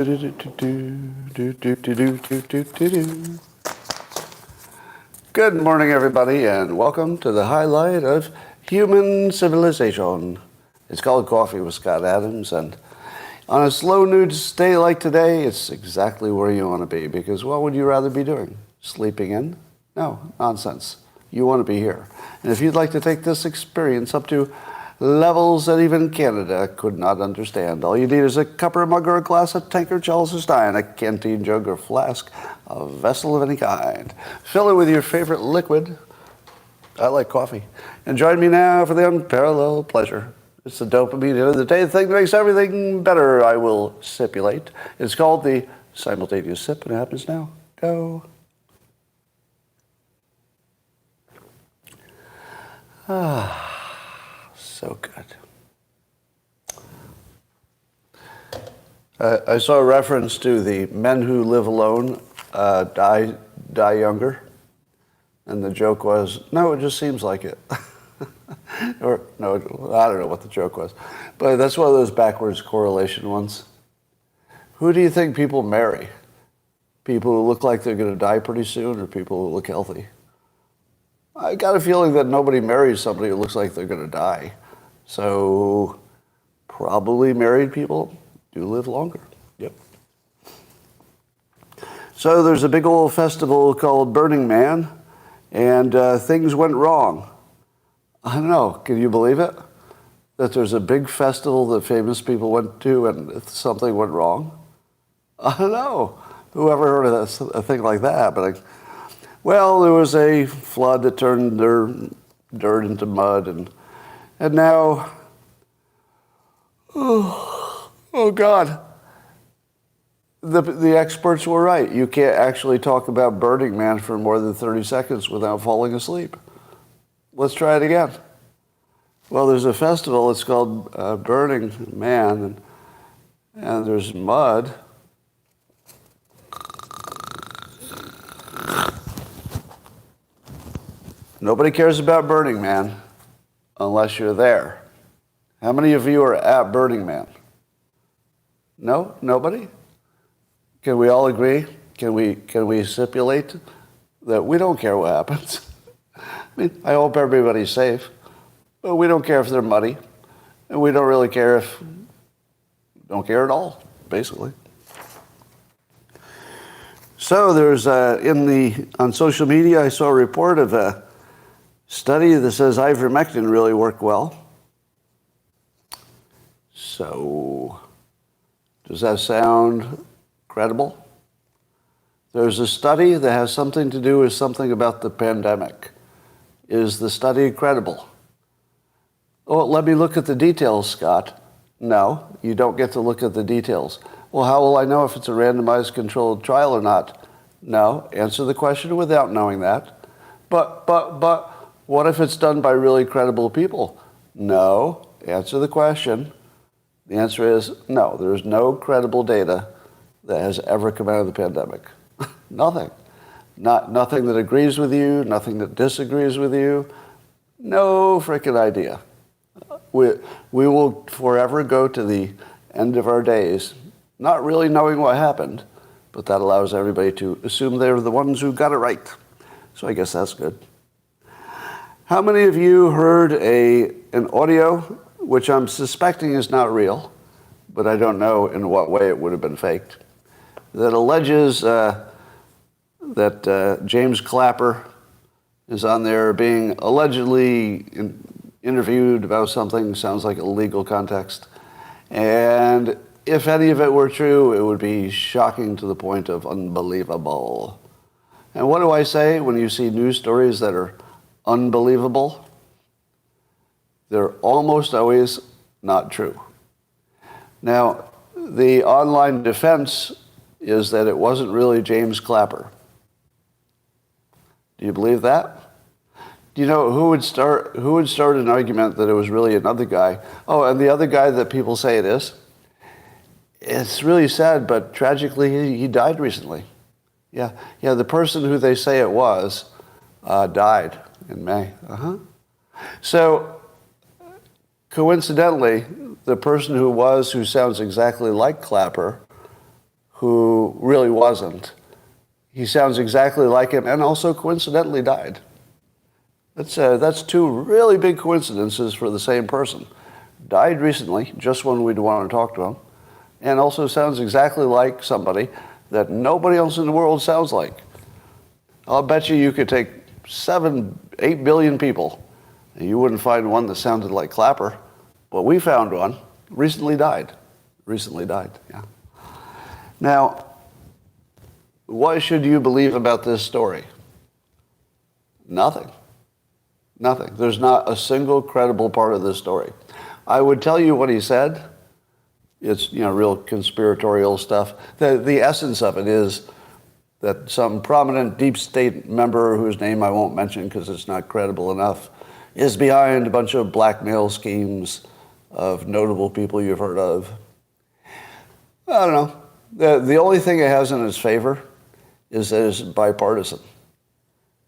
Good morning, everybody, and welcome to the highlight of human civilization. It's called Coffee with Scott Adams, and on a slow news day like today, it's exactly where you want to be, because what would you rather be doing? Sleeping in? No, nonsense. You want to be here. And if you'd like to take this experience up to levels that even Canada could not understand, all you need is a cup or a mug or a glass, a tankard, chalice or stein, a canteen jug or flask, a vessel of any kind. Fill it with your favorite liquid. I like coffee. And join me now for the unparalleled pleasure. It's the dopamine hit of the day, the thing that makes everything better. I will sipulate. It's called the simultaneous sip, and it happens now. Go. So good. I saw a reference to the men who live alone die younger. And the joke was, no, it just seems like it. Or, no, I don't know what the joke was. But that's one of those backwards correlation ones. Who do you think people marry? People who look like they're going to die pretty soon, or people who look healthy? I got a feeling that nobody marries somebody who looks like they're going to die. So probably married people do live longer. Yep. So there's a big old festival called Burning Man, and things went wrong. I don't know. Can you believe it? That there's a big festival that famous people went to and something went wrong? I don't know. Whoever heard of a thing like that happening? Well, there was a flood that turned their dirt into mud, and now, oh God, the experts were right. You can't actually talk about Burning Man for more than 30 seconds without falling asleep. Let's try it again. Well, there's a festival, it's called Burning Man, and there's mud. Nobody cares about Burning Man unless you're there. How many of you are at Burning Man? No? Nobody? Can we all agree? Can we stipulate that we don't care what happens? I mean, I hope everybody's safe, but we don't care if they're muddy, and we don't really care don't care at all, basically. So there's on social media, I saw a report of a study that says ivermectin really worked well. So, does that sound credible? There's a study that has something to do with something about the pandemic. Is the study credible? Oh, let me look at the details, Scott. No, you don't get to look at the details. Well, how will I know if it's a randomized controlled trial or not? No, answer the question without knowing that. But, what if it's done by really credible people? No. Answer the question. The answer is no. There's no credible data that has ever come out of the pandemic. Nothing. Nothing that agrees with you, nothing that disagrees with you. No freaking idea. We will forever go to the end of our days not really knowing what happened, but that allows everybody to assume they're the ones who got it right. So I guess that's good. How many of you heard an audio, which I'm suspecting is not real, but I don't know in what way it would have been faked, that alleges that James Clapper is on there being allegedly interviewed about something, sounds like a legal context. And if any of it were true, it would be shocking to the point of unbelievable. And what do I say when you see news stories that are unbelievable? They're almost always not true. Now, the online defense is that it wasn't really James Clapper. Do you believe that? Do you know who would start an argument that it was really another guy? Oh, and the other guy that people say it is? It's really sad, but tragically he died recently. Yeah, the person who they say it was died in May. So, coincidentally, the person who sounds exactly like Clapper who really wasn't. He sounds exactly like him and also coincidentally died. That's two really big coincidences for the same person. Died recently, just when we'd want to talk to him, and also sounds exactly like somebody that nobody else in the world sounds like. I'll bet you could take 8 billion people, and you wouldn't find one that sounded like Clapper. But we found one. Recently died, yeah. Now, what should you believe about this story? Nothing. There's not a single credible part of this story. I would tell you what he said. It's, real conspiratorial stuff. The essence of it is that some prominent deep state member, whose name I won't mention because it's not credible enough, is behind a bunch of blackmail schemes of notable people you've heard of. I don't know. The only thing it has in its favor is that it's bipartisan.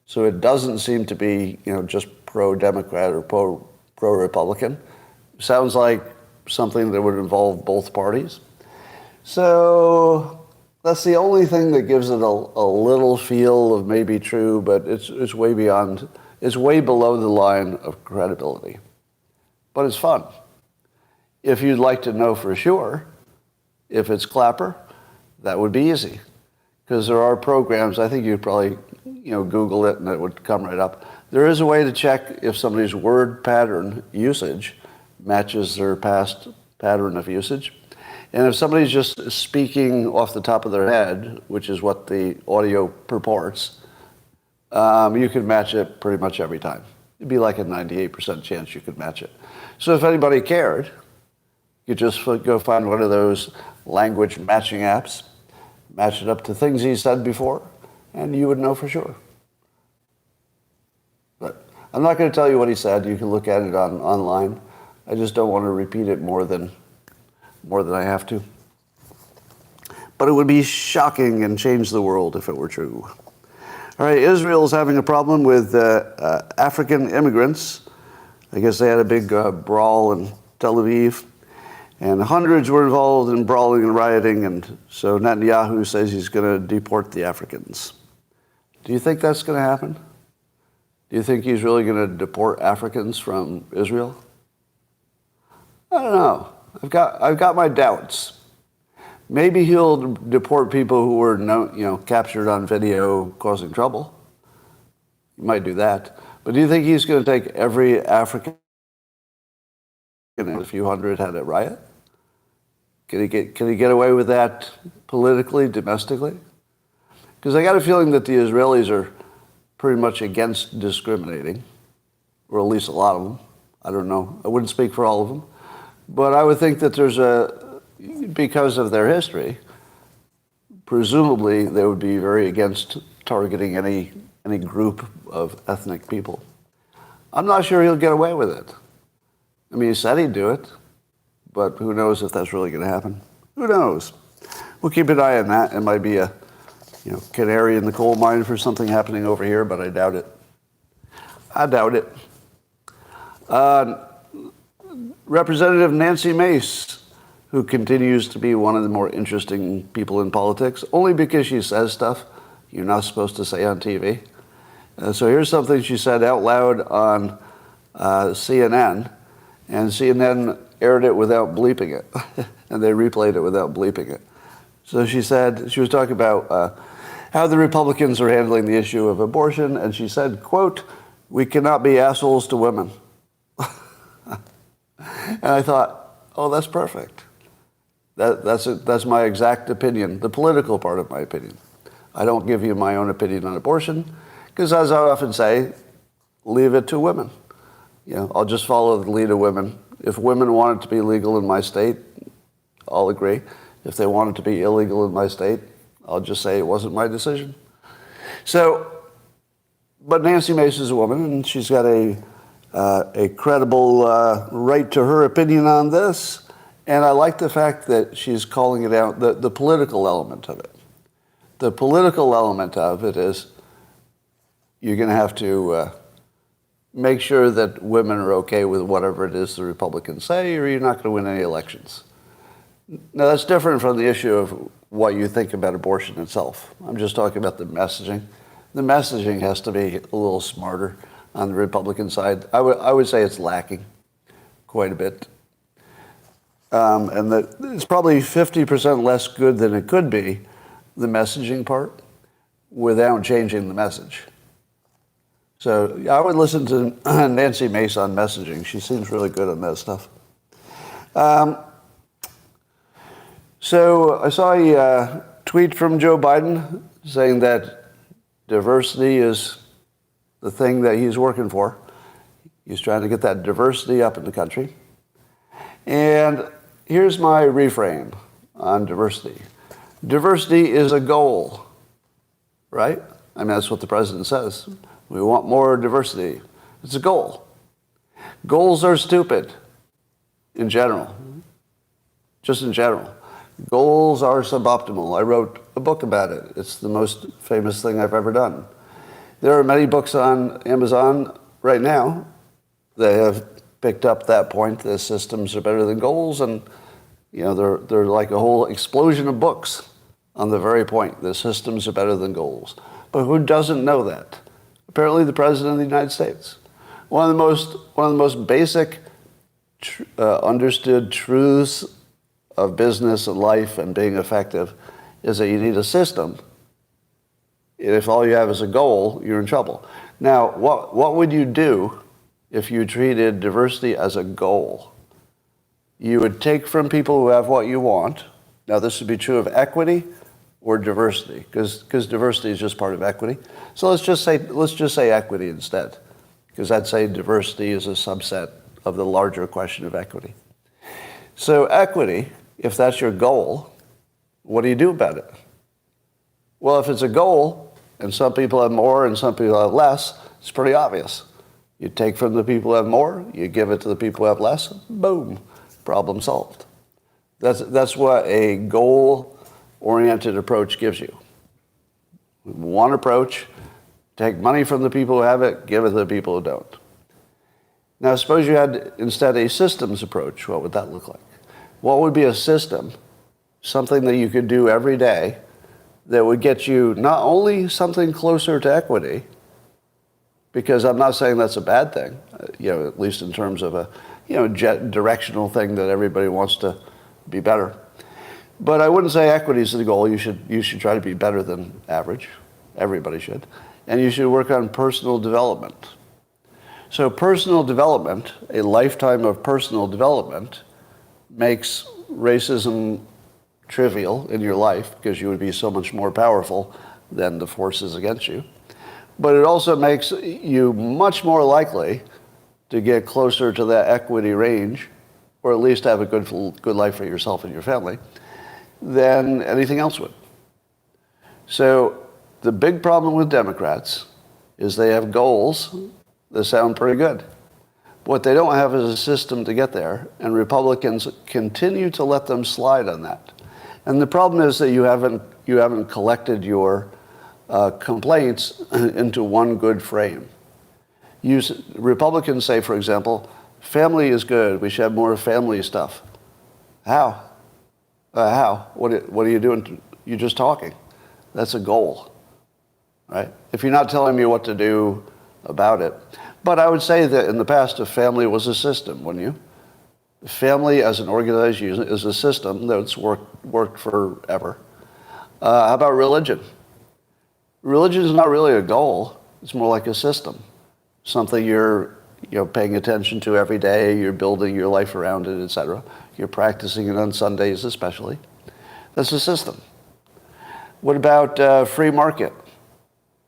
So it doesn't seem to be, just pro-Democrat or pro-Republican. Sounds like something that would involve both parties. So that's the only thing that gives it a little feel of maybe true, but it's way below the line of credibility. But it's fun. If you'd like to know for sure if it's Clapper, that would be easy. Because there are programs, I think you'd probably Google it and it would come right up. There is a way to check if somebody's word pattern usage matches their past pattern of usage. And if somebody's just speaking off the top of their head, which is what the audio purports, you can match it pretty much every time. It'd be like a 98% chance you could match it. So if anybody cared, you just go find one of those language matching apps, match it up to things he said before, and you would know for sure. But I'm not going to tell you what he said. You can look at it online. I just don't want to repeat it more than I have to. But it would be shocking and change the world if it were true. All right, Israel is having a problem with African immigrants. I guess they had a big brawl in Tel Aviv. And hundreds were involved in brawling and rioting, and so Netanyahu says he's going to deport the Africans. Do you think that's going to happen? Do you think he's really going to deport Africans from Israel? I don't know. I've got my doubts. Maybe he'll deport people who were captured on video causing trouble. He might do that. But do you think he's going to take every African, a few hundred had a riot? Can he get away with that politically, domestically? Because I got a feeling that the Israelis are pretty much against discriminating, or at least a lot of them. I don't know. I wouldn't speak for all of them. But I would think that because of their history, presumably they would be very against targeting any group of ethnic people. I'm not sure he'll get away with it. I mean, he said he'd do it, but who knows if that's really going to happen? Who knows? We'll keep an eye on that. It might be a canary in the coal mine for something happening over here, but I doubt it. Representative Nancy Mace, who continues to be one of the more interesting people in politics, only because she says stuff you're not supposed to say on TV. So here's something she said out loud on CNN, and CNN aired it without bleeping it, and they replayed it without bleeping it. So she was talking about how the Republicans are handling the issue of abortion, and she said, quote, "We cannot be assholes to women." And I thought, oh, that's perfect. That's my exact opinion, the political part of my opinion. I don't give you my own opinion on abortion, because as I often say, leave it to women. I'll just follow the lead of women. If women want it to be legal in my state, I'll agree. If they want it to be illegal in my state, I'll just say it wasn't my decision. But Nancy Mace is a woman, and she's got a credible right to her opinion on this. And I like the fact that she's calling it out, the political element of it. The political element of it is you're going to have to make sure that women are okay with whatever it is the Republicans say, or you're not going to win any elections. Now, that's different from the issue of what you think about abortion itself. I'm just talking about the messaging. The messaging has to be a little smarter on the Republican side. I would say it's lacking quite a bit. And that it's probably 50% less good than it could be, the messaging part, without changing the message. So I would listen to Nancy Mace on messaging. She seems really good on that stuff. So I saw a tweet from Joe Biden saying that diversity is the thing that he's working for. He's trying to get that diversity up in the country. And here's my reframe on diversity. Diversity is a goal, right? I mean, that's what the president says. We want more diversity. It's a goal. Goals are stupid in general, just in general. Goals are suboptimal. I wrote a book about it. It's the most famous thing I've ever done. There are many books on Amazon right now that have picked up that point that systems are better than goals, and they're like a whole explosion of books on the very point that systems are better than goals. But who doesn't know that? Apparently the President of the United States. One of the most basic understood truths of business and life and being effective is that you need a system. And if all you have is a goal, you're in trouble. Now, what would you do if you treated diversity as a goal? You would take from people who have what you want. Now, this would be true of equity or diversity, because diversity is just part of equity. So let's just say equity instead, because I'd say diversity is a subset of the larger question of equity. So equity, if that's your goal, what do you do about it? Well, if it's a goal and some people have more and some people have less, it's pretty obvious. You take from the people who have more, you give it to the people who have less, boom, problem solved. That's what a goal-oriented approach gives you. One approach, take money from the people who have it, give it to the people who don't. Now, suppose you had instead a systems approach. What would that look like? What would be a system, something that you could do every day that would get you not only something closer to equity, because I'm not saying that's a bad thing, at least in terms of a directional thing that everybody wants to be better. But I wouldn't say equity is the goal. You should try to be better than average. Everybody should. And you should work on personal development. So personal development, a lifetime of personal development, makes racism trivial in your life because you would be so much more powerful than the forces against you. But it also makes you much more likely to get closer to that equity range, or at least have a good life for yourself and your family, than anything else would. So the big problem with Democrats is they have goals that sound pretty good. What they don't have is a system to get there, and Republicans continue to let them slide on that. And the problem is that you haven't collected your complaints into one good frame. Republicans say, for example, family is good. We should have more family stuff. How? How? What are you doing? You're just talking. That's a goal, right? If you're not telling me what to do about it. But I would say that in the past, a family was a system, wouldn't you? Family as an organized unit is a system that's worked forever. How about religion? Religion is not really a goal. It's more like a system, something you're paying attention to every day. You're building your life around it, etc. You're practicing it on Sundays especially. That's a system. What about free market?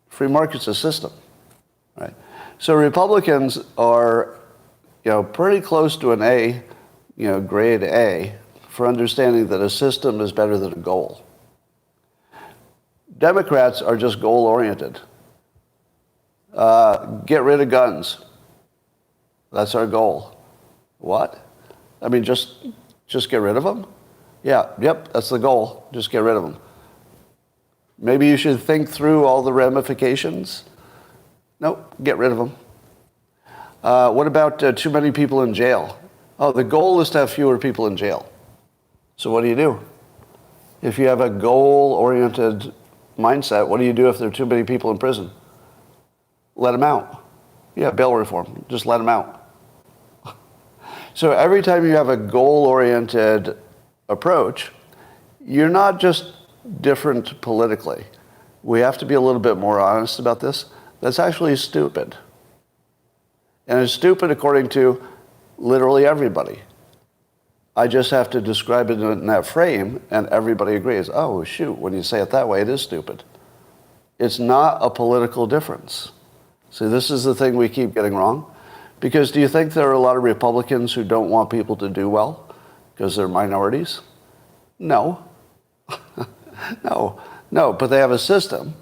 Free market's a system, right? So Republicans are, pretty close to an A, grade A, for understanding that a system is better than a goal. Democrats are just goal-oriented. Get rid of guns. That's our goal. What? I mean, just get rid of them? Yeah, yep, that's the goal. Just get rid of them. Maybe you should think through all the ramifications. Nope, get rid of them. What about too many people in jail? Oh, the goal is to have fewer people in jail. So what do? If you have a goal-oriented mindset, what do you do if there are too many people in prison? Let them out. Yeah, bail reform. Just let them out. So every time you have a goal-oriented approach, you're not just different politically. We have to be a little bit more honest about this. That's actually stupid. And it's stupid according to literally everybody. I just have to describe it in that frame, and everybody agrees. Oh, shoot, when you say it that way, it is stupid. It's not a political difference. See, this is the thing we keep getting wrong. Because do you think there are a lot of Republicans who don't want people to do well because they're minorities? No. No, but they have a system,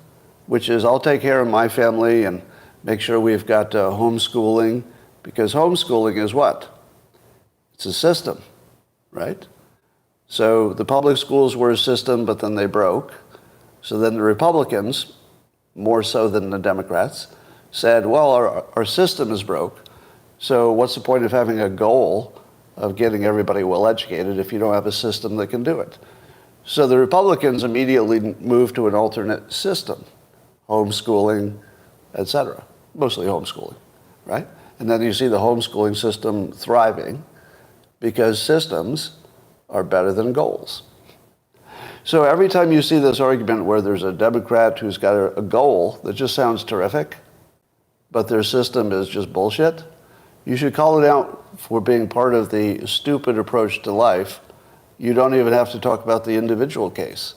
which is I'll take care of my family and make sure we've got homeschooling, because homeschooling is what? It's a system, right? So the public schools were a system, but then they broke. So then the Republicans, more so than the Democrats, said, well, our system is broke. So what's the point of having a goal of getting everybody well educated if you don't have a system that can do it? So the Republicans immediately moved to an alternate system, homeschooling, etc. Mostly homeschooling, right? And then you see the homeschooling system thriving because systems are better than goals. So every time you see this argument where there's a Democrat who's got a goal that just sounds terrific, but their system is just bullshit, you should call it out for being part of the stupid approach to life. You don't even have to talk about the individual case.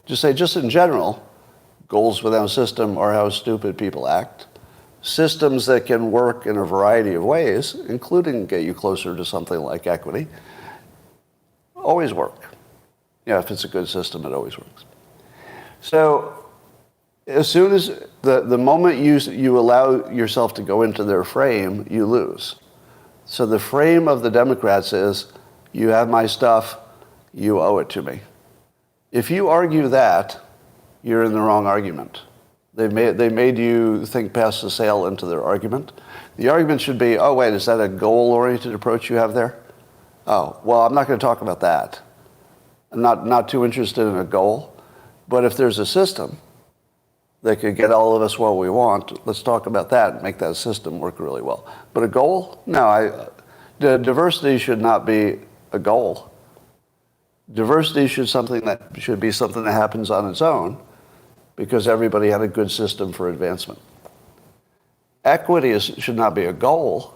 Just say, just in general, goals without a system are how stupid people act. Systems that can work in a variety of ways, including get you closer to something like equity, always work. Yeah, if it's a good system, it always works. So as soon as the moment you allow yourself to go into their frame, you lose. So the frame of the Democrats is, you have my stuff, you owe it to me. If you argue that, you're in the wrong argument. They made you think past the sale into their argument. The argument should be, oh wait, is that a goal-oriented approach you have there? Oh, well, I'm not going to talk about that. I'm not too interested in a goal. But if there's a system that could get all of us what we want, let's talk about that and make that system work really well. But a goal? No, diversity should not be a goal. Diversity should be something that happens on its own because everybody had a good system for advancement. Equity should not be a goal.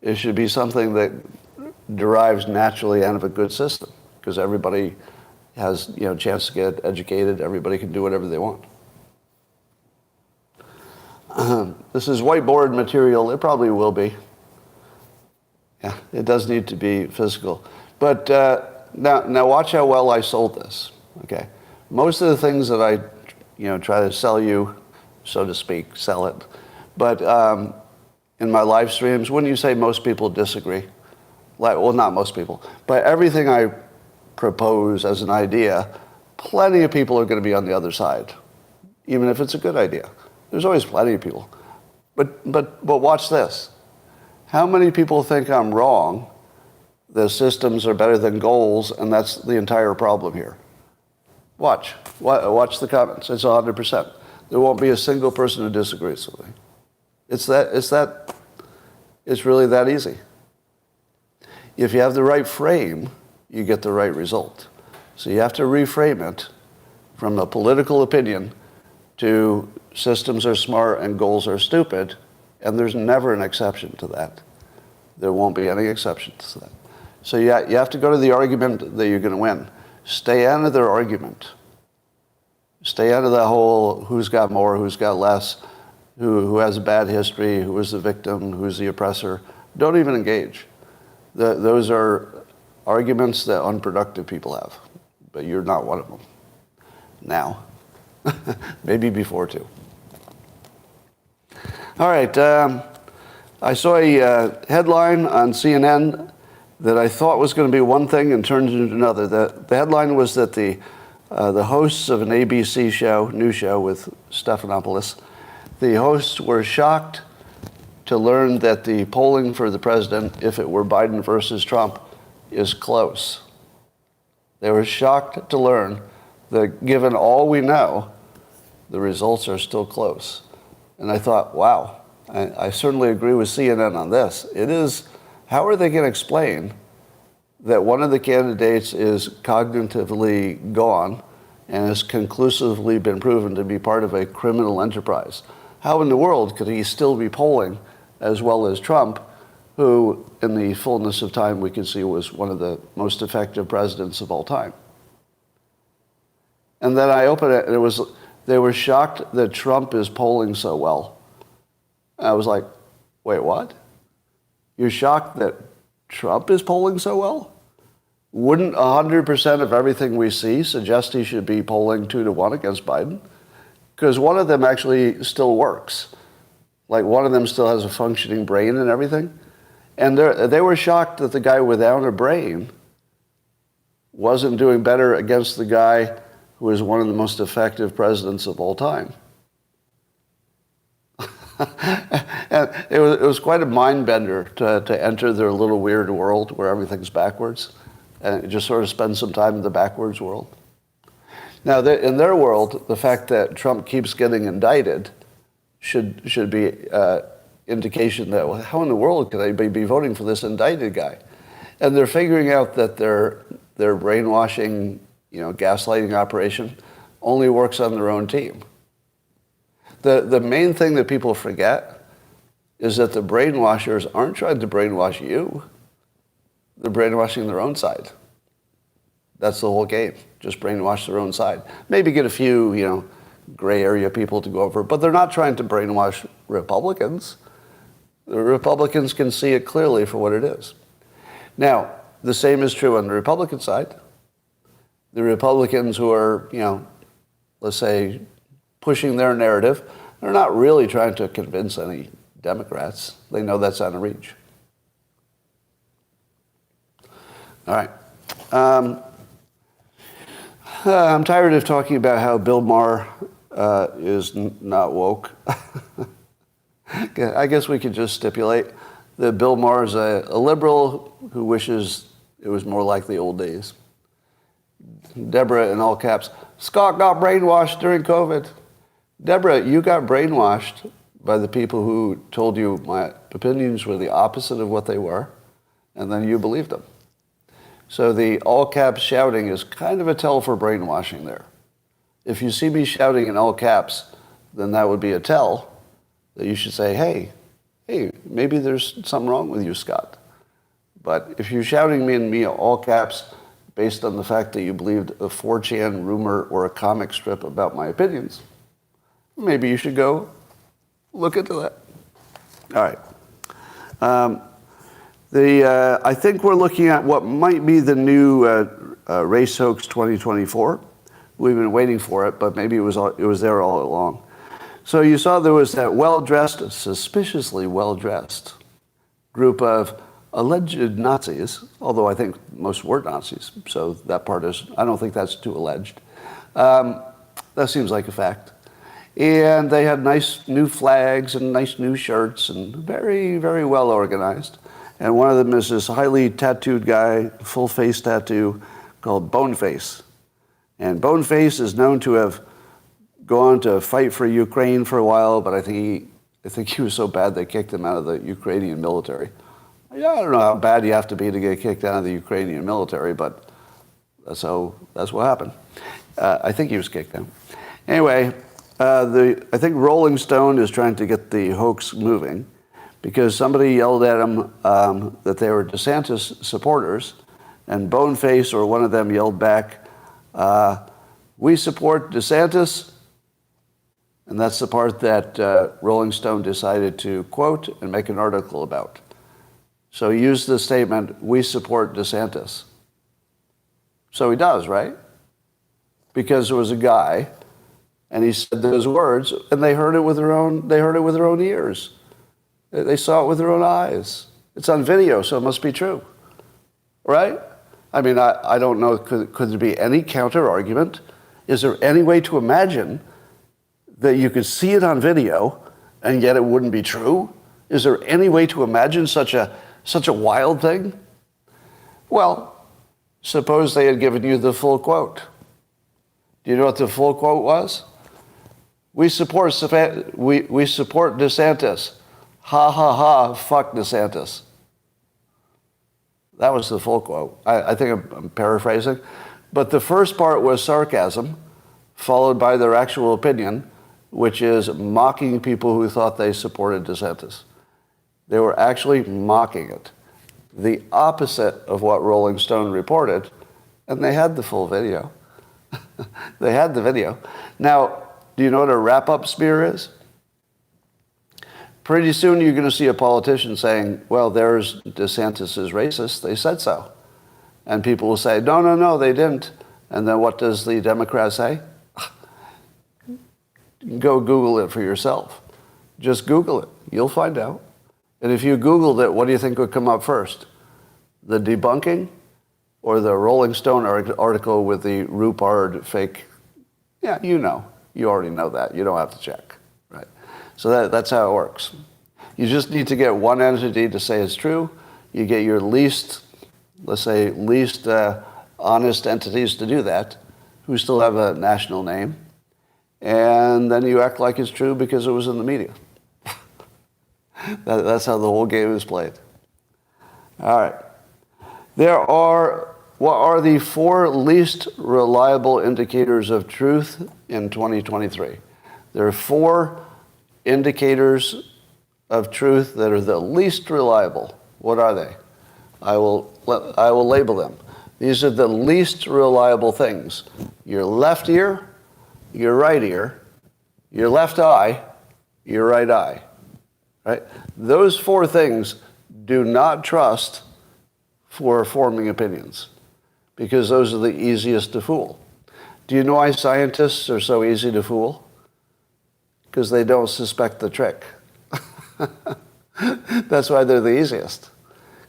It should be something that derives naturally out of a good system because everybody has a chance to get educated. Everybody can do whatever they want. This is whiteboard material. It probably will be. Yeah, it does need to be physical. But now watch how well I sold this. Okay, most of the things that I try to sell you, so to speak, sell it. But in my live streams, wouldn't you say most people disagree? Well, not most people, but everything I propose as an idea, plenty of people are going to be on the other side, even if it's a good idea. There's always plenty of people. But watch this. How many people think I'm wrong? The systems are better than goals, and that's the entire problem here. Watch the comments. It's 100%. There won't be a single person who disagrees with me. It's really that easy. If you have the right frame, you get the right result. So you have to reframe it from a political opinion to systems are smart and goals are stupid, and there's never an exception to that. There won't be any exceptions to that. So you have to go to the argument that you're going to win. Stay out of their argument. Stay out of that whole who's got more, who's got less, who has a bad history, who is the victim, who's the oppressor. Don't even engage. Those are arguments that unproductive people have, but you're not one of them. Now. Maybe before too. All right. I saw a headline on CNN that I thought was going to be one thing and turned into another. The headline was that the hosts of an ABC show, news show with Stephanopoulos, the hosts were shocked to learn that the polling for the president, if it were Biden versus Trump, is close. They were shocked to learn that given all we know, the results are still close. And I thought, wow, I certainly agree with CNN on this. It is, how are they going to explain that one of the candidates is cognitively gone and has conclusively been proven to be part of a criminal enterprise? How in the world could he still be polling as well as Trump, who, in the fullness of time, we can see was one of the most effective presidents of all time? And then I opened it, and they were shocked that Trump is polling so well. And I was like, wait, what? You're shocked that Trump is polling so well? Wouldn't 100% of everything we see suggest he should be polling 2-1 against Biden? Because one of them actually still works. Like, one of them still has a functioning brain and everything. And they were shocked that the guy without a brain wasn't doing better against the guy who is one of the most effective presidents of all time. And it was quite a mind bender to enter their little weird world where everything's backwards and just sort of spend some time in the backwards world. Now, in their world, the fact that Trump keeps getting indicted should be indication that, well, how in the world could anybody be voting for this indicted guy? And they're figuring out that their brainwashing, gaslighting operation only works on their own team. The main thing that people forget is that the brainwashers aren't trying to brainwash you. They're brainwashing their own side. That's the whole game. Just brainwash their own side. Maybe get a few, gray area people to go over, but they're not trying to brainwash Republicans. The Republicans can see it clearly for what it is. Now, the same is true on the Republican side. The Republicans who are, let's say, pushing their narrative, they're not really trying to convince any Democrats. They know that's out of reach. All right. I'm tired of talking about how Bill Maher is not woke. I guess we could just stipulate that Bill Maher is a liberal who wishes it was more like the old days. Deborah, in all caps, Scott got brainwashed during COVID. Deborah, you got brainwashed by the people who told you my opinions were the opposite of what they were, and then you believed them. So the all caps shouting is kind of a tell for brainwashing there. If you see me shouting in all caps, then that would be a tell that you should say, hey, maybe there's something wrong with you, Scott. But if you're shouting me in all caps based on the fact that you believed a 4chan rumor or a comic strip about my opinions, maybe you should go look into that. All right. I think we're looking at what might be the new Race Hoax 2024. We've been waiting for it, but maybe it was there all along. So you saw there was that well-dressed, suspiciously well-dressed group of alleged Nazis, although I think most were Nazis, so that part is, I don't think that's too alleged. That seems like a fact. And they had nice new flags and nice new shirts and very, very well organized. And one of them is this highly tattooed guy, full face tattoo, called Boneface. And Boneface is known to have gone to fight for Ukraine for a while, but I think he was so bad they kicked him out of the Ukrainian military. Yeah, I don't know how bad you have to be to get kicked out of the Ukrainian military, but that's what happened. I think he was kicked out. Anyway, I think Rolling Stone is trying to get the hoax moving because somebody yelled at him that they were DeSantis supporters, and Boneface or one of them yelled back, "We support DeSantis." And that's the part that Rolling Stone decided to quote and make an article about. So he used the statement, "We support DeSantis." So he does, right? Because there was a guy, and he said those words, and they heard it with their own ears. They saw it with their own eyes. It's on video, so it must be true, right? I mean, I don't know, could there be any counter argument? Is there any way to imagine that you could see it on video and yet it wouldn't be true? Is there any way to imagine such a wild thing? Well, suppose they had given you the full quote. Do you know what the full quote was? We support DeSantis. Ha ha ha, fuck DeSantis. That was the full quote. I think I'm paraphrasing. But the first part was sarcasm, followed by their actual opinion, which is mocking people who thought they supported DeSantis. They were actually mocking it. The opposite of what Rolling Stone reported, and they had the full video. They had the video. Now, do you know what a wrap-up smear is? Pretty soon you're going to see a politician saying, well, there's DeSantis is racist. They said so. And people will say, no, no, no, they didn't. And then what does the Democrat say? Go Google it for yourself. Just Google it. You'll find out. And if you Googled it, what do you think would come up first? The debunking or the Rolling Stone article with the Rupard fake? Yeah, you know. You already know that. You don't have to check. Right? So that's how it works. You just need to get one entity to say it's true. You get your least honest entities to do that, who still have a national name. And then you act like it's true because it was in the media. That's how the whole game is played. All right. What are the 4 least reliable indicators of truth in 2023? There are 4 indicators of truth that are the least reliable. What are they? I will label them. These are the least reliable things. Your left ear, your right ear, your left eye, your right eye. Right? Those 4 things do not trust for forming opinions, because those are the easiest to fool. Do you know why scientists are so easy to fool? Because they don't suspect the trick. That's why they're the easiest.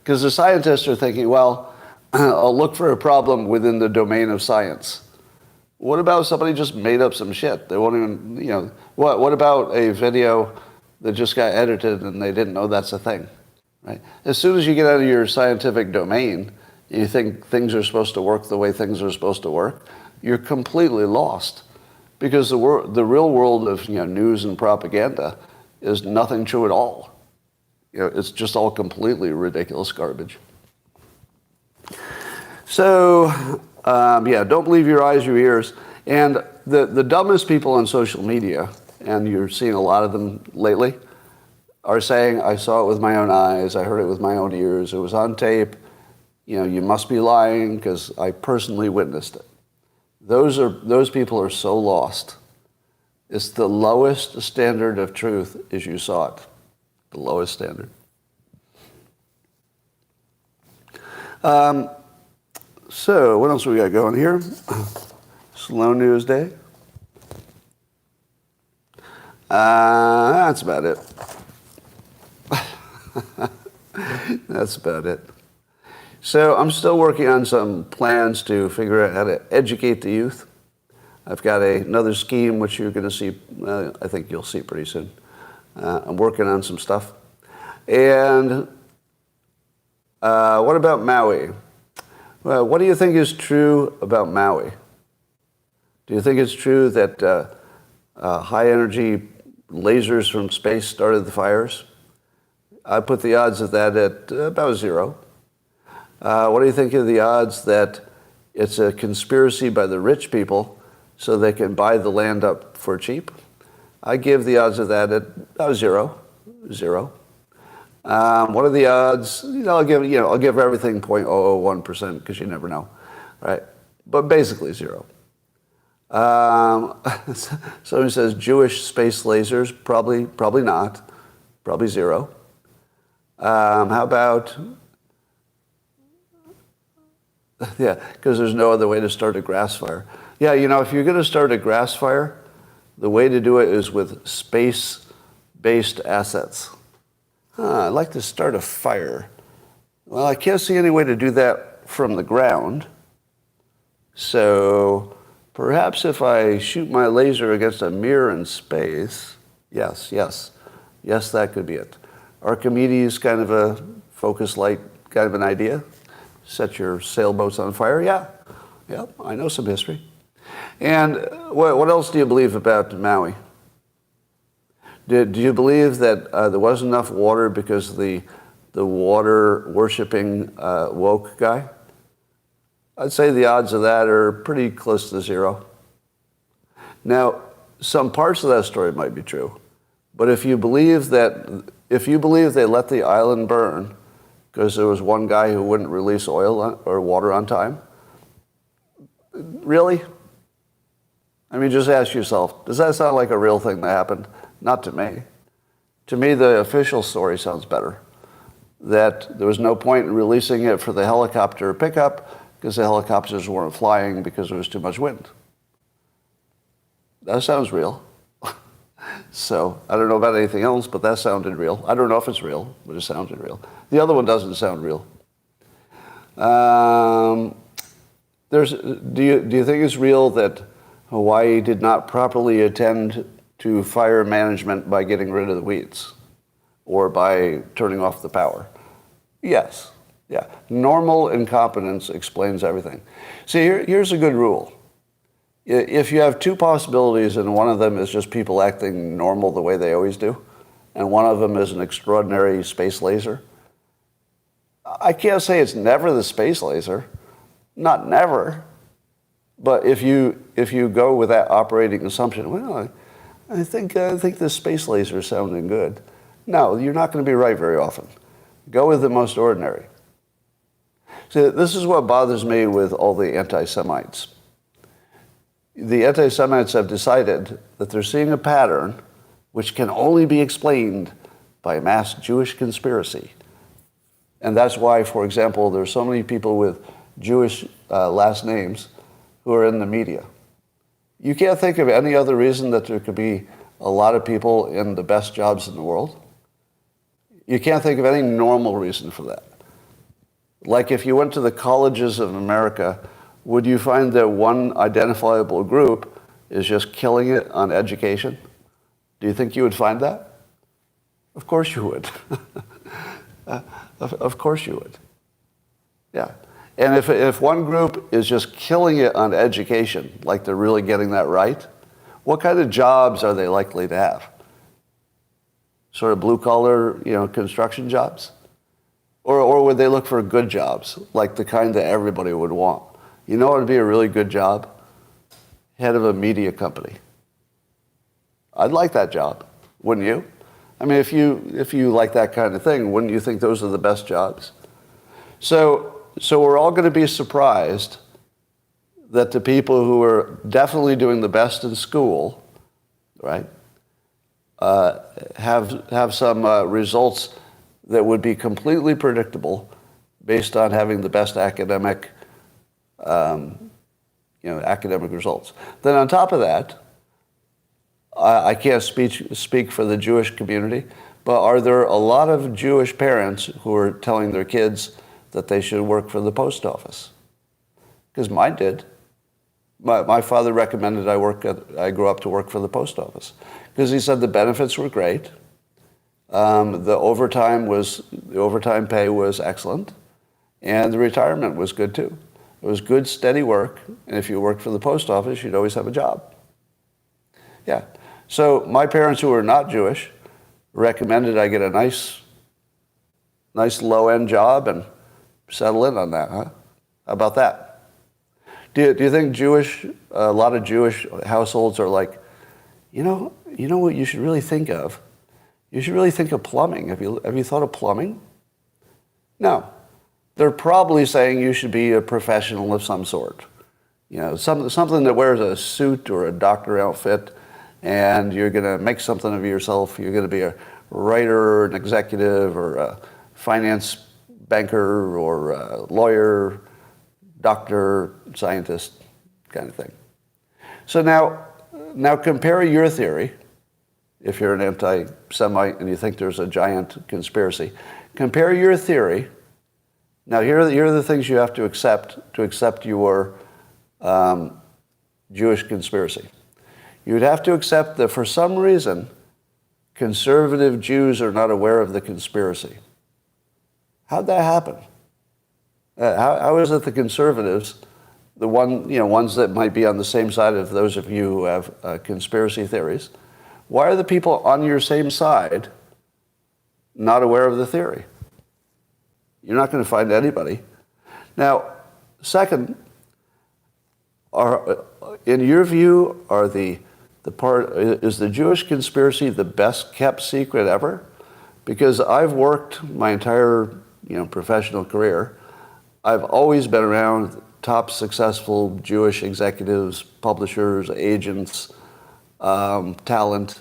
Because the scientists are thinking, well, I'll look for a problem within the domain of science. What about somebody just made up some shit? They won't even, what about a video that just got edited and they didn't know that's a thing, right? As soon as you get out of your scientific domain, you think things are supposed to work the way things are supposed to work, you're completely lost. Because the real world of news and propaganda is nothing true at all. It's just all completely ridiculous garbage. So, don't believe your eyes, your ears. And the dumbest people on social media, and you're seeing a lot of them lately, are saying, I saw it with my own eyes, I heard it with my own ears, it was on tape, you must be lying because I personally witnessed it. Those people are so lost. It's the lowest standard of truth is you saw it. The lowest standard. So, what else we got going here? Slow news day. That's about it. That's about it. So I'm still working on some plans to figure out how to educate the youth. I've got another scheme which you're going to see, I think you'll see pretty soon. I'm working on some stuff. And what about Maui? Well, what do you think is true about Maui? Do you think it's true that high-energy lasers from space started the fires? I put the odds of that at about 0. What do you think of the odds that it's a conspiracy by the rich people so they can buy the land up for cheap? I give the odds of that at about 0. What are the odds? I'll give everything 0.001% because you never know, right? But basically 0. Somebody says Jewish space lasers, probably not, probably 0. How about? Yeah, because there's no other way to start a grass fire. Yeah, if you're going to start a grass fire, the way to do it is with space-based assets. I'd like to start a fire. Well, I can't see any way to do that from the ground. So perhaps if I shoot my laser against a mirror in space, yes, that could be it. Archimedes, kind of a focus light kind of an idea. Set your sailboats on fire. Yeah, I know some history. And what else do you believe about Maui? Do you believe that there wasn't enough water because of the water-worshipping woke guy? I'd say the odds of that are pretty close to zero. Now, some parts of that story might be true, but if you believe they let the island burn because there was one guy who wouldn't release oil or water on time, really? I mean, just ask yourself, does that sound like a real thing that happened? Not to me. To me, the official story sounds better. That there was no point in releasing it for the helicopter pickup because the helicopters weren't flying because there was too much wind. That sounds real. So I don't know about anything else, but that sounded real. I don't know if it's real, but it sounded real. The other one doesn't sound real. Do you think it's real that Hawaii did not properly attend to fire management by getting rid of the weeds or by turning off the power? Yes. Yeah. Normal incompetence explains everything. See, here's a good rule. If you have two possibilities and one of them is just people acting normal the way they always do, and one of them is an extraordinary space laser, I can't say it's never the space laser. Not never. But if you go with that operating assumption, well, I think this space laser is sounding good. No, you're not going to be right very often. Go with the most ordinary. See, this is what bothers me with all the anti-Semites. The anti-Semites have decided that they're seeing a pattern which can only be explained by a mass Jewish conspiracy. And that's why, for example, there's so many people with Jewish last names who are in the media. You can't think of any other reason that there could be a lot of people in the best jobs in the world. You can't think of any normal reason for that. Like if you went to the colleges of America, would you find that one identifiable group is just killing it on education? Do you think you would find that? Of course you would. Of course you would. Yeah. And if one group is just killing it on education, like they're really getting that right, what kind of jobs are they likely to have? Sort of blue-collar, construction jobs? Or would they look for good jobs, like the kind that everybody would want? You know what would be a really good job? Head of a media company. I'd like that job, wouldn't you? I mean, if you like that kind of thing, wouldn't you think those are the best jobs? So we're all going to be surprised that the people who are definitely doing the best in school, right, have some results that would be completely predictable based on having the best academic results. Then on top of that, I can't speak for the Jewish community, but are there a lot of Jewish parents who are telling their kids that they should work for the post office? Because mine did. My father recommended I grow up to work for the post office because he said the benefits were great. The overtime pay was excellent, and the retirement was good too. It was good, steady work, and if you worked for the post office, you'd always have a job. Yeah. So my parents, who were not Jewish, recommended I get a nice low-end job and settle in on that. Huh? How about that? Do you think a lot of Jewish households are like, you know what you should really think of? You should really think of plumbing. Have you thought of plumbing? No. They're probably saying you should be a professional of some sort. Something that wears a suit or a doctor outfit, and you're going to make something of yourself. You're going to be a writer or an executive or a finance banker or a lawyer, doctor, scientist kind of thing. So now compare your theory, if you're an anti-Semite and you think there's a giant conspiracy. Compare your theory. Now, here are the things you have to accept your Jewish conspiracy. You would have to accept that for some reason, conservative Jews are not aware of the conspiracy. How'd that happen? How is it the conservatives ones that might be on the same side of those of you who have conspiracy theories. Why are the people on your same side not aware of the theory? You're not going to find anybody. Now, second, in your view, is the Jewish conspiracy the best kept secret ever? Because I've worked my entire professional career. I've always been around top successful Jewish executives, publishers, agents, talent.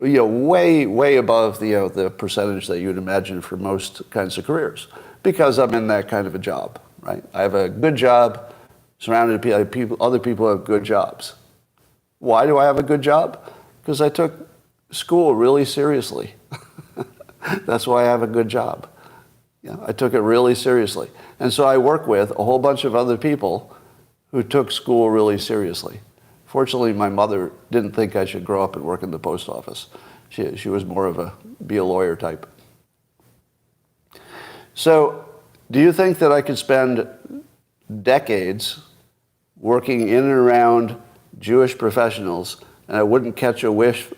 Way above the percentage that you'd imagine for most kinds of careers, because I'm in that kind of a job, right? I have a good job, surrounded by people. Other people have good jobs. Why do I have a good job? Because I took school really seriously. That's why I have a good job. I took it really seriously. And so I work with a whole bunch of other people who took school really seriously. Fortunately, my mother didn't think I should grow up and work in the post office. She was more of be a lawyer type. So do you think that I could spend decades working in and around Jewish professionals and I wouldn't catch a whiff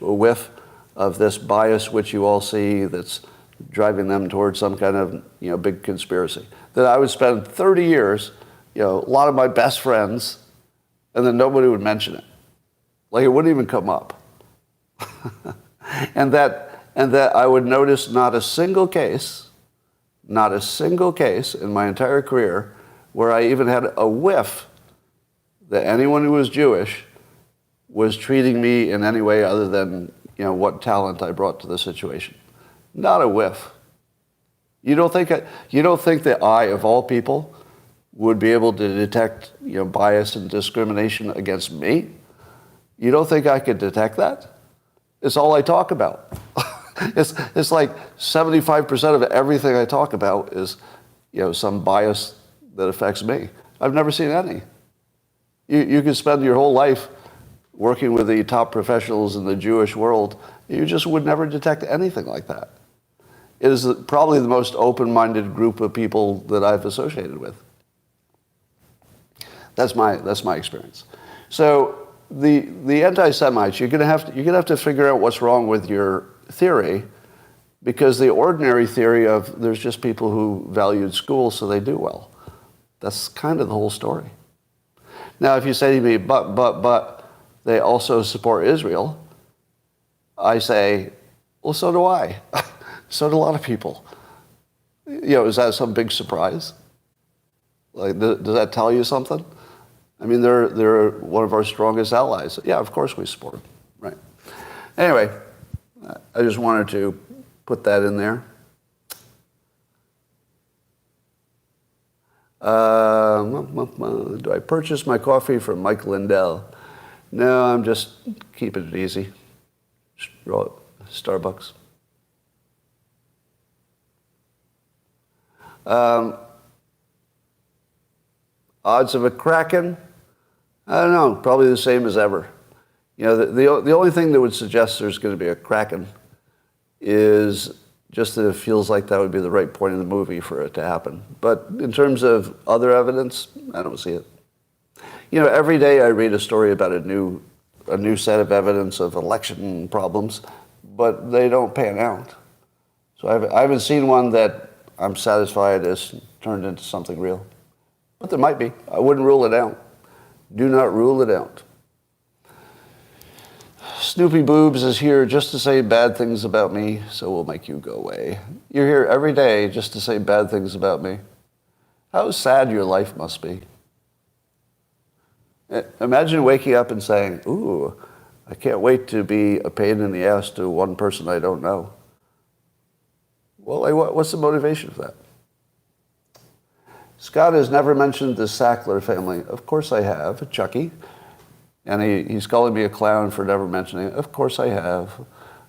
of this bias which you all see that's driving them towards some kind of big conspiracy? That I would spend 30 years, a lot of my best friends, and then nobody would mention it. Like it wouldn't even come up. and that I would notice not a single case in my entire career where I even had a whiff that anyone who was Jewish was treating me in any way other than what talent I brought to the situation. Not a whiff. You don't think that I, of all people, would be able to detect bias and discrimination against me? You don't think I could detect that? It's all I talk about. It's like 75% of everything I talk about is some bias that affects me. I've never seen any. You could spend your whole life working with the top professionals in the Jewish world. You just would never detect anything like that. It is probably the most open-minded group of people that I've associated with. That's my experience. So the anti-Semites, you're gonna have to figure out what's wrong with your theory, because the ordinary theory of there's just people who valued school so they do well. That's kind of the whole story. Now, if you say to me, but they also support Israel, I say, well, so do I. So do a lot of people. Is that some big surprise? Like, does that tell you something? I mean, they're one of our strongest allies. Yeah, of course we support them, right? Anyway, I just wanted to put that in there. Do I purchase my coffee from Mike Lindell? No, I'm just keeping it easy. Starbucks. Odds of a Kraken? I don't know, probably the same as ever. The only thing that would suggest there's going to be a Kraken is just that it feels like that would be the right point in the movie for it to happen. But in terms of other evidence, I don't see it. Every day I read a story about a new set of evidence of election problems, but they don't pan out. So I haven't seen one that I'm satisfied has turned into something real. But there might be. I wouldn't rule it out. Do not rule it out. Snoopy Boobs is here just to say bad things about me, so we'll make you go away. You're here every day just to say bad things about me. How sad your life must be. Imagine waking up and saying, ooh, I can't wait to be a pain in the ass to one person I don't know. Well, what's the motivation for that? Scott has never mentioned the Sackler family. Of course I have, Chucky. And he's calling me a clown for never mentioning it. Of course I have.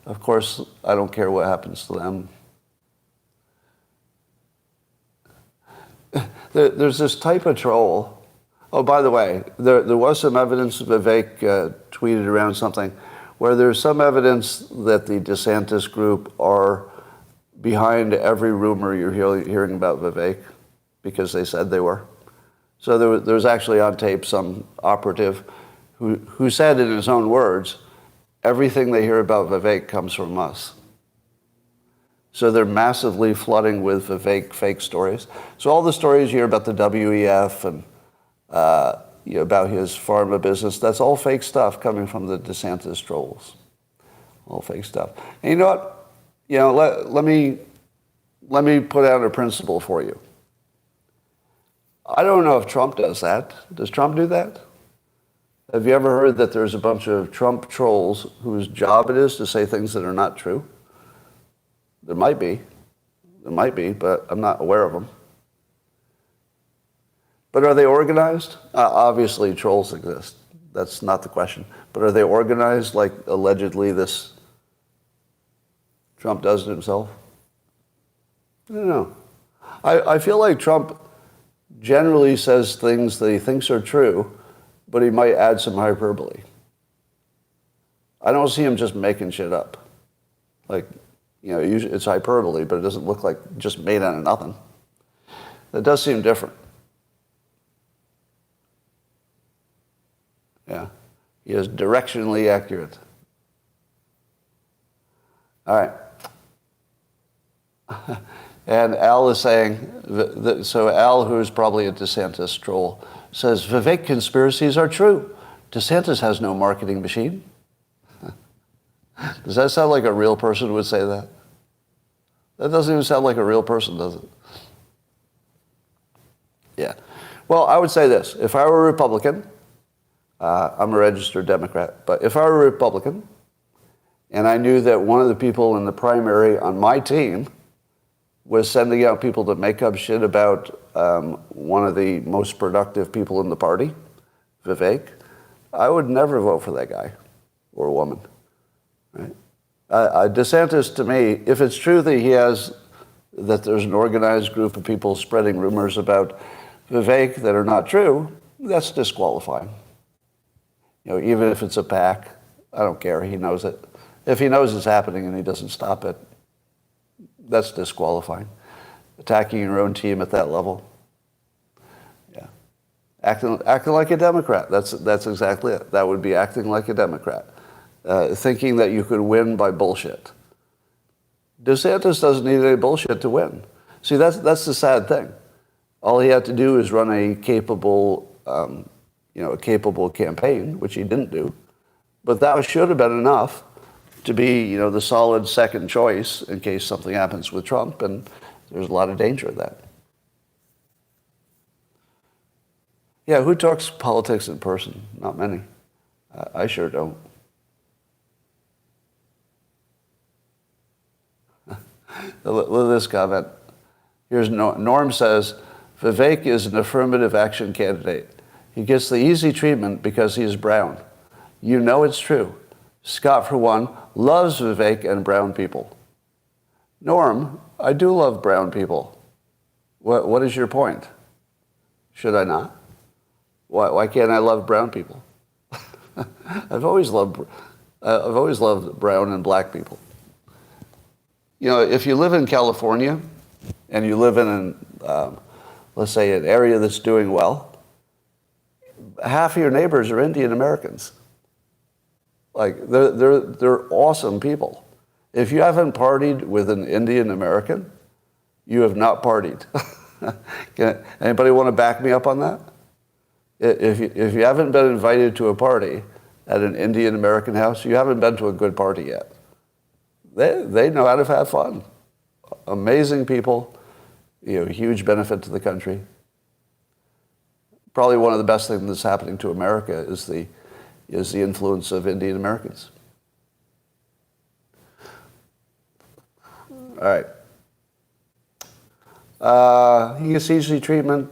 Of course I don't care what happens to them. There's this type of troll. Oh, by the way, there was some evidence, Vivek tweeted around something, where there's some evidence that the DeSantis Group are behind every rumor you're hearing about Vivek, because they said they were. So there was actually on tape some operative who said in his own words, everything they hear about Vivek comes from us. So they're massively flooding with Vivek fake stories. So all the stories you hear about the WEF and about his pharma business, that's all fake stuff coming from the DeSantis trolls. All fake stuff. And you know what? Let me put out a principle for you. I don't know if Trump does that. Does Trump do that? Have you ever heard that there's a bunch of Trump trolls whose job it is to say things that are not true? There might be. There might be, but I'm not aware of them. But are they organized? Obviously, trolls exist. That's not the question. But are they organized like allegedly this Trump does it himself? I don't know. I feel like Trump generally says things that he thinks are true, but he might add some hyperbole. I don't see him just making shit up. Like, usually it's hyperbole, but it doesn't look like just made out of nothing. That does seem different. Yeah. He is directionally accurate. All right. And Al is saying, so Al, who is probably a DeSantis troll, says, Vivek conspiracies are true. DeSantis has no marketing machine. Does that sound like a real person would say that? That doesn't even sound like a real person, does it? Yeah. Well, I would say this. If I were a Republican, I'm a registered Democrat, but if I were a Republican and I knew that one of the people in the primary on my team was sending out people to make up shit about one of the most productive people in the party, Vivek, I would never vote for that guy or woman. Right? DeSantis, to me, if it's true that there's an organized group of people spreading rumors about Vivek that are not true, that's disqualifying. Even if it's a PAC, I don't care. He knows it. If he knows it's happening and he doesn't stop it, that's disqualifying. Attacking your own team at that level. Yeah. Acting like a Democrat. That's exactly it. That would be acting like a Democrat. Thinking that you could win by bullshit. DeSantis doesn't need any bullshit to win. See, that's the sad thing. All he had to do is run a capable campaign, which he didn't do. But that should have been enough to be, the solid second choice in case something happens with Trump, and there's a lot of danger of that. Yeah, who talks politics in person? Not many. I sure don't. Look at this comment. Here's Norm says, Vivek is an affirmative action candidate. He gets the easy treatment because he's brown. You know it's true. Scott, for one, loves Vivek and brown people. Norm, I do love brown people. What is your point? Should I not? Why can't I love brown people? I've always loved brown and black people. If you live in California and you live in let's say an area that's doing well, half of your neighbors are Indian Americans. Like they're awesome people. If you haven't partied with an Indian American, you have not partied. Anybody want to back me up on that? If you haven't been invited to a party at an Indian American house, you haven't been to a good party yet. They know how to have fun. Amazing people, huge benefit to the country. Probably one of the best things that's happening to America is the influence of Indian Americans. All right. He gets easy treatment.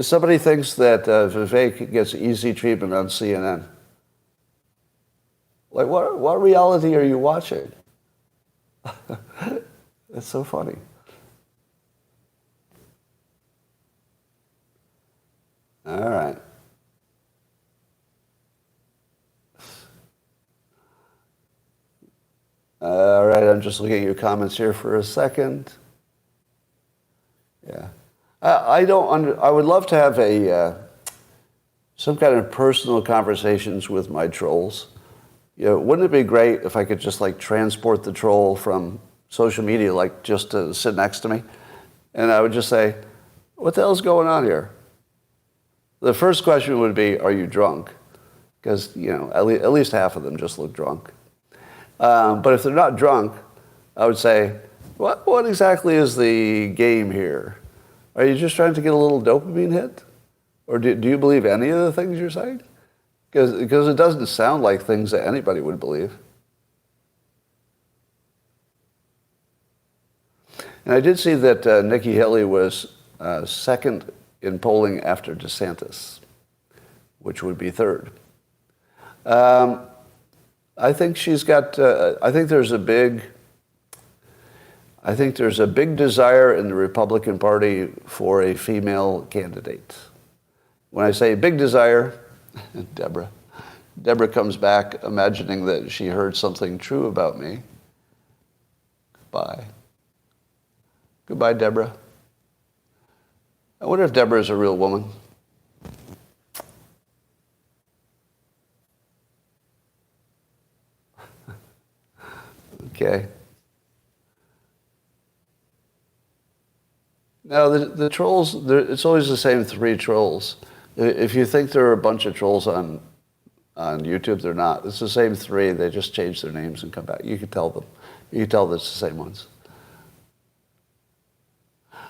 Somebody thinks that Vivek gets easy treatment on CNN. Like, what reality are you watching? It's so funny. All right. All right, I'm just looking at your comments here for a second. Yeah. I would love to have some kind of personal conversations with my trolls. Wouldn't it be great if I could just like transport the troll from social media, like just to sit next to me, and I would just say, "What the hell's going on here?" The first question would be, "Are you drunk?" Because at least half of them just look drunk. But if they're not drunk, I would say, "What exactly is the game here? Are you just trying to get a little dopamine hit? Or do you believe any of the things you're saying? Because it doesn't sound like things that anybody would believe." And I did see that Nikki Haley was second in polling after DeSantis, which would be third. I think she's got. I think there's a big desire in the Republican Party for a female candidate. When I say big desire, Deborah comes back imagining that she heard something true about me. Goodbye, Deborah. I wonder if Deborah is a real woman. Okay. Now, the trolls, it's always the same three trolls. If you think there are a bunch of trolls on YouTube, they're not. It's the same three. They just change their names and come back. You can tell them. You can tell that it's the same ones.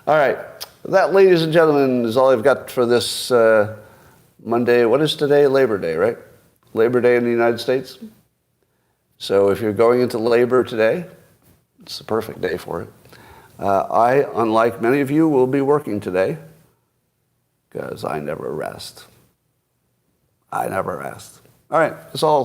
All right. That, ladies and gentlemen, is all I've got for this Monday. What is today? Labor Day, right? Labor Day in the United States. So if you're going into labor today, it's the perfect day for it. I, unlike many of you, will be working today because I never rest. All right, that's all.